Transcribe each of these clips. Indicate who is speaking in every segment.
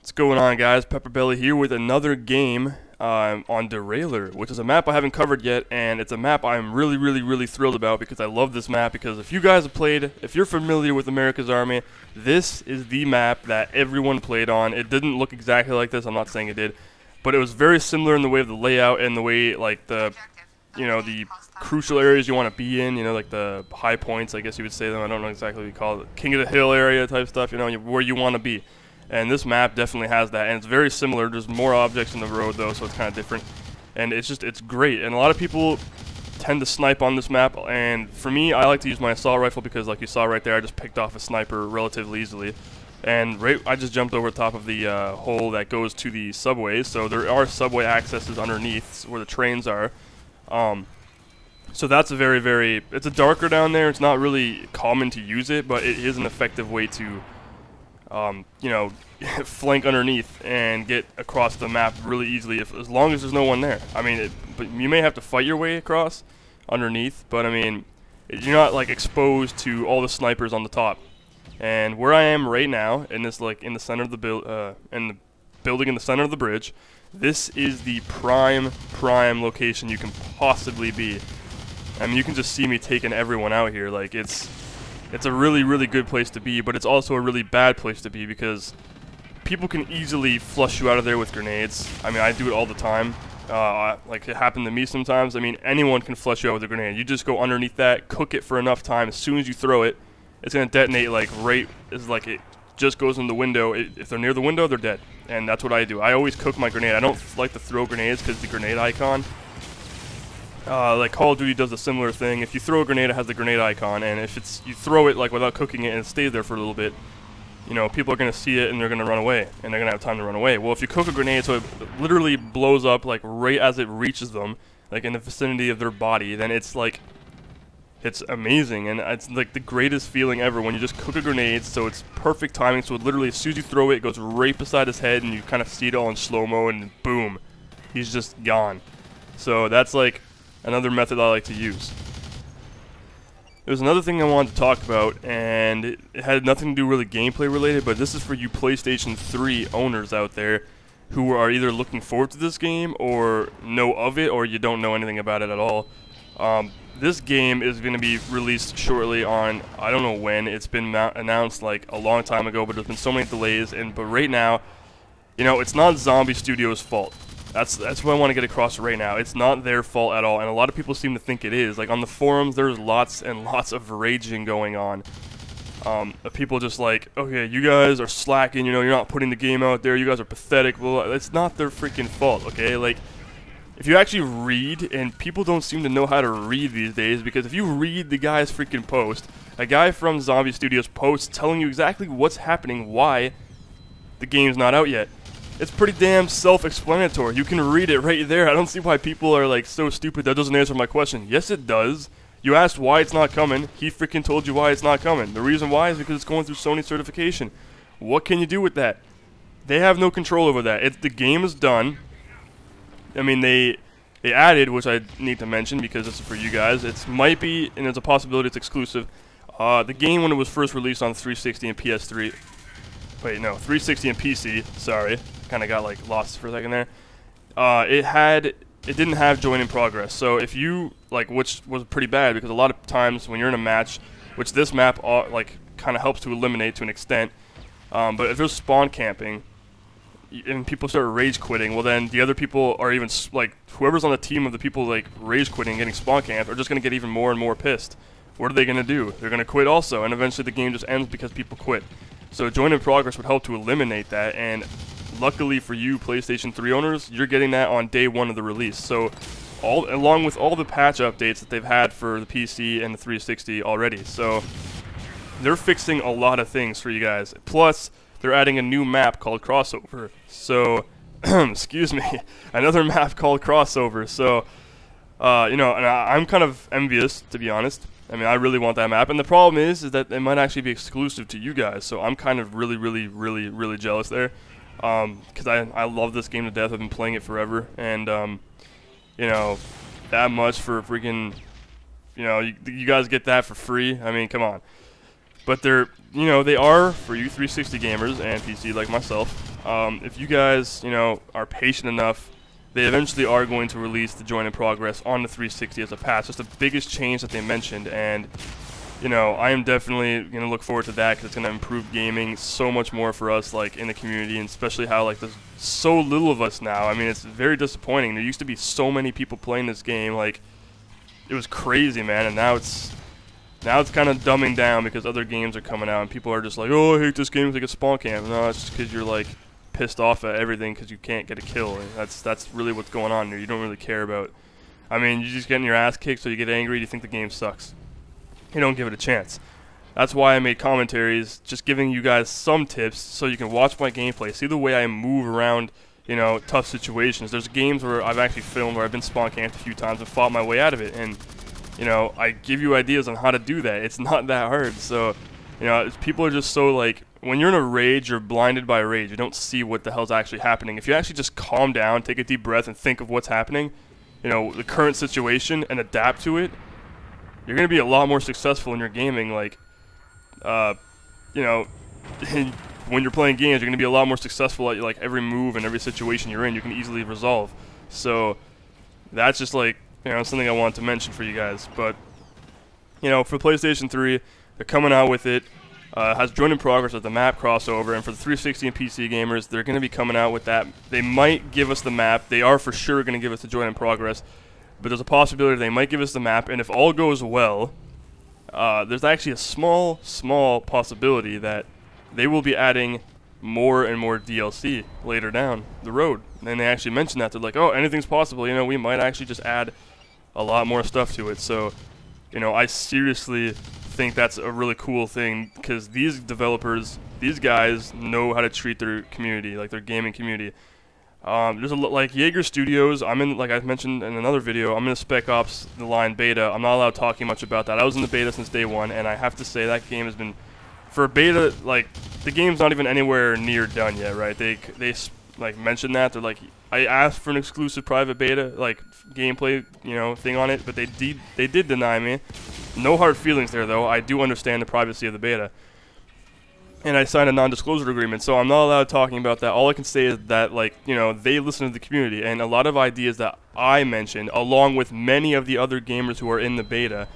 Speaker 1: What's going on, guys? Pepperbelly here with another game on Derailer, which is a map I haven't covered yet, and it's a map I'm really thrilled about because I love this map. Because if you guys have played, if you're familiar with America's Army, this is the map that everyone played on. It didn't look exactly like this, I'm not saying it did, but it was very similar in the way of the layout and the way, like, the crucial areas you want to be in, like the high points, I guess you would say them. I don't know exactly what you call it. King of the Hill area type stuff, where you want to be. And this map definitely has that, and it's very similar. There's more objects in the road, though, so it's kind of different. And it's great. And a lot of people tend to snipe on this map, and for me, I like to use my assault rifle because, like you saw right there, I just picked off a sniper relatively easily. And I just jumped over top of the hole that goes to the subways, so there are subway accesses underneath where the trains are. So that's a it's a darker down there. It's not really common to use it, but it is an effective way to flank underneath and get across the map really easily, as long as there's no one there. I mean, but you may have to fight your way across underneath, but I mean, you're not like exposed to all the snipers on the top. And where I am right now, in this in the center of the building in the center of the bridge, this is the prime location you can possibly be. I mean, you can just see me taking everyone out here. Like, it's a really good place to be, but it's also a really bad place to be because people can easily flush you out of there with grenades. I mean, I do it all the time. Like, it happened to me sometimes. I mean, anyone can flush you out with a grenade. You just go underneath that, cook it for enough time. As soon as you throw it, it's going to detonate it just goes in the window. If they're near the window, they're dead. And that's what I do. I always cook my grenade. I don't like to throw grenades because the grenade icon. Like Call of Duty does a similar thing. If you throw a grenade, it has the grenade icon, and if you throw it like without cooking it and it stays there for a little bit, people are gonna see it and they're gonna run away, and they're gonna have time to run away. Well, if you cook a grenade so it literally blows up like right as it reaches them, like in the vicinity of their body, then it's amazing, and it's like the greatest feeling ever when you just cook a grenade so it's perfect timing. So it literally, as soon as you throw it, it goes right beside his head, and you kind of see it all in slow-mo, and boom, he's just gone. So that's like another method I like to use. There's another thing I wanted to talk about, and it had nothing to do really gameplay related, but this is for you PlayStation 3 owners out there who are either looking forward to this game or know of it, or you don't know anything about it at all. This game is going to be released shortly on, I don't know when. It's been announced like a long time ago, but there's been so many delays, but right now, it's not Zombie Studios' fault. That's what I want to get across right now. It's not their fault at all, and a lot of people seem to think it is. Like, on the forums, there's lots and lots of raging going on. People just like, okay, you guys are slacking, you're not putting the game out there, you guys are pathetic. Well, it's not their freaking fault, okay? Like, if you actually read, and people don't seem to know how to read these days, because if you read the guy's freaking post, a guy from Zombie Studios posts telling you exactly what's happening, why the game's not out yet. It's pretty damn self-explanatory. You can read it right there. I don't see why people are like so stupid that doesn't answer my question. Yes, it does. You asked why it's not coming. He freaking told you why it's not coming. The reason why is because it's going through Sony certification. What can you do with that? They have no control over that. The game is done. I mean, they added, which I need to mention because this is for you guys. It might be, and there's a possibility it's exclusive. The game, when it was first released on 360 and PS3. Wait, no, 360 and PC. Sorry. Kind of got like lost for a second there. It didn't have join in progress, so if you which was pretty bad because a lot of times when you're in a match, which this map kind of helps to eliminate to an extent, but if there's spawn camping and people start rage quitting, well then the other people are even whoever's on the team of the people rage quitting and getting spawn camped are just gonna get even more and more pissed. What are they gonna do? They're gonna quit also, and eventually the game just ends because people quit. So join in progress would help to eliminate that, and luckily for you PlayStation 3 owners, you're getting that on day one of the release. So along with all the patch updates that they've had for the PC and the 360 already. So they're fixing a lot of things for you guys. Plus, they're adding a new map called Crossover. So, excuse me, another map called Crossover. So, and I'm kind of envious, to be honest. I mean, I really want that map, and the problem is that it might actually be exclusive to you guys. So I'm kind of really jealous there. Because I love this game to death. I've been playing it forever, and that much for freaking, you guys get that for free. I mean, come on. But you know, they are for you 360 gamers and PC like myself. If you guys, you know, are patient enough, they eventually are going to release the Join in Progress on the 360 as a patch. That's the biggest change that they mentioned, and you know, I am definitely going to look forward to that because it's going to improve gaming so much more for us, like, in the community, and especially how, like, there's so little of us now. I mean, it's very disappointing. There used to be so many people playing this game, like, it was crazy, man, and now it's kind of dumbing down because other games are coming out, and people are just like, oh, I hate this game, it's like a spawn camp. No, it's just because you're, like, pissed off at everything because you can't get a kill. That's really what's going on here. You don't really care about, I mean, you're just getting your ass kicked, so you get angry, you think the game sucks. You don't give it a chance. That's why I made commentaries, just giving you guys some tips so you can watch my gameplay, see the way I move around, you know, tough situations. There's games where I've actually filmed where I've been spawn camped a few times and fought my way out of it, and you know, I give you ideas on how to do that. It's not that hard. So, you know, people are just so, like, when you're in a rage, you're blinded by rage. You don't see what the hell's actually happening. If you actually just calm down, take a deep breath, and think of what's happening, you know, the current situation, and adapt to it, you're going to be a lot more successful in your gaming. Like, you know, when you're playing games, you're going to be a lot more successful at, like, every move and every situation you're in. You can easily resolve. So that's just, like, you know, something I wanted to mention for you guys. But, you know, for PlayStation 3, they're coming out with it. Has Join in Progress as the map crossover, and for the 360 and PC gamers, they're going to be coming out with that. They might give us the map. They are for sure going to give us the Join in Progress. But there's a possibility they might give us the map, and if all goes well, there's actually a small possibility that they will be adding more and more DLC later down the road. And they actually mentioned that. They're like, oh, anything's possible. You know, we might actually just add a lot more stuff to it. So, you know, I seriously think that's a really cool thing because these developers, these guys know how to treat their community, like their gaming community. There's like Jaeger Studios. I'm in, like I mentioned in another video, I'm in a Spec Ops The Line beta. I'm not allowed talking much about that. I was in the beta since day one, and I have to say that game has been, for a beta, like, the game's not even anywhere near done yet, right? They like mentioned that. They're like, I asked for an exclusive private beta, like, gameplay, you know, thing on it, but they did deny me. No hard feelings there, though. I do understand the privacy of the beta. And I signed a non-disclosure agreement, so I'm not allowed talking about that. All I can say is that, like, you know, they listen to the community, and a lot of ideas that I mentioned, along with many of the other gamers who are in the beta,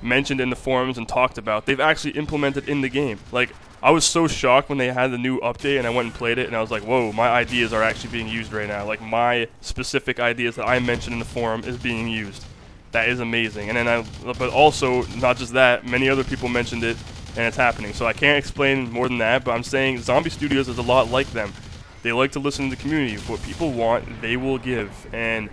Speaker 1: mentioned in the forums and talked about, they've actually implemented in the game. Like, I was so shocked when they had the new update, and I went and played it, and I was like, whoa, my ideas are actually being used right now. Like, my specific ideas that I mentioned in the forum is being used. That is amazing. And then but also, not just that, many other people mentioned it, and it's happening. So I can't explain more than that, but I'm saying Zombie Studios is a lot like them. They like to listen to the community. What people want, they will give. And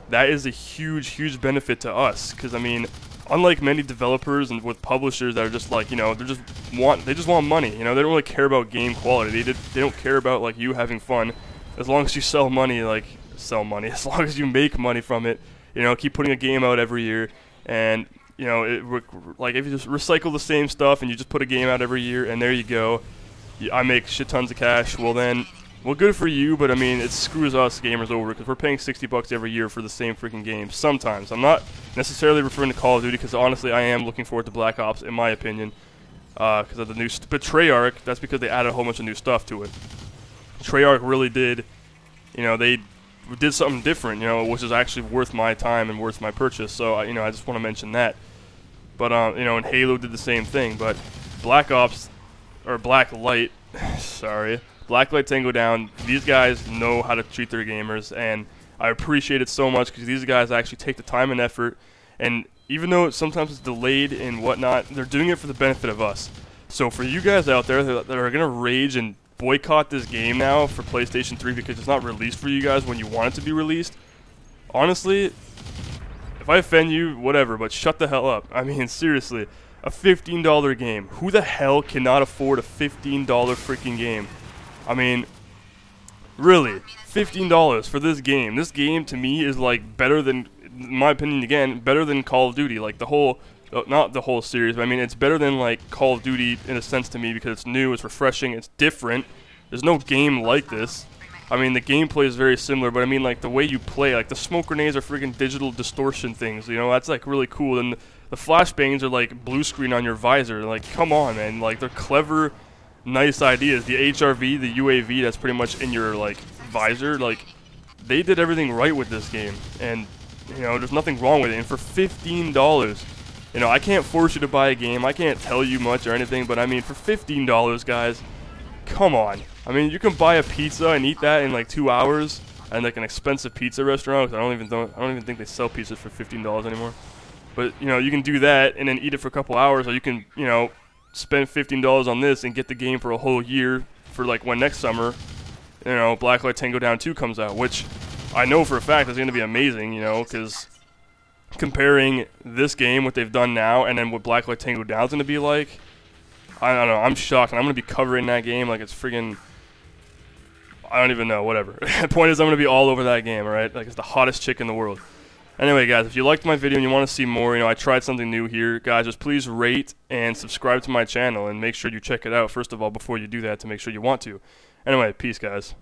Speaker 1: that is a huge benefit to us. Because, I mean, unlike many developers and with publishers that are just like, you know, they just want money. You know, they don't really care about game quality. They don't care about, like, you having fun. As long as you sell money, as long as you make money from it, you know, keep putting a game out every year. And you know, like, if you just recycle the same stuff and you just put a game out every year and there you go, I make shit tons of cash, well then, well, good for you, but I mean, it screws us gamers over because we're paying $60 every year for the same freaking game. Sometimes. I'm not necessarily referring to Call of Duty because honestly I am looking forward to Black Ops, in my opinion, because of the new but Treyarch, that's because they added a whole bunch of new stuff to it. Treyarch really did, you know, they did something different, you know, which is actually worth my time and worth my purchase, so, you know, I just want to mention that. But, you know, and Halo did the same thing. But Black Ops, or Blacklight, sorry, Blacklight, Tango down, these guys know how to treat their gamers, and I appreciate it so much because these guys actually take the time and effort, and even though sometimes it's delayed and whatnot, they're doing it for the benefit of us. So for you guys out there that are going to rage and boycott this game now for PlayStation 3 because it's not released for you guys when you want it to be released, honestly, if I offend you, whatever, but shut the hell up. I mean, seriously, a $15 game. Who the hell cannot afford a $15 freaking game? I mean, really, $15 for this game. This game, to me, is, like, better than, in my opinion, again, better than Call of Duty. Like, the whole, not the whole series, but I mean, it's better than, like, Call of Duty in a sense to me because it's new, it's refreshing, it's different. There's no game like this. I mean, the gameplay is very similar, but I mean, like, the way you play, like, the smoke grenades are freaking digital distortion things, you know, that's, like, really cool, and The flashbangs are like blue screen on your visor. Like, come on, man. Like, they're clever, nice ideas. The HRV, the UAV that's pretty much in your, like, visor, like, they did everything right with this game. And, you know, there's nothing wrong with it. And for $15, you know, I can't force you to buy a game. I can't tell you much or anything, but I mean, for $15, guys, come on. I mean, you can buy a pizza and eat that in like 2 hours at like an expensive pizza restaurant. 'Cause I don't even think they sell pizzas for $15 anymore. But, you know, you can do that and then eat it for a couple hours, or you can, you know, spend $15 on this and get the game for a whole year for like when next summer, you know, Blacklight Tango Down 2 comes out, which I know for a fact is going to be amazing, you know, because comparing this game, what they've done now, and then what Blacklight Tango Down is going to be like, I don't know, I'm shocked, and I'm going to be covering that game like it's friggin', I don't even know, whatever. The point is I'm going to be all over that game, alright? Like, it's the hottest chick in the world. Anyway, guys, if you liked my video and you want to see more, you know, I tried something new here, guys, just please rate and subscribe to my channel, and make sure you check it out, first of all, before you do that, to make sure you want to. Anyway, peace, guys.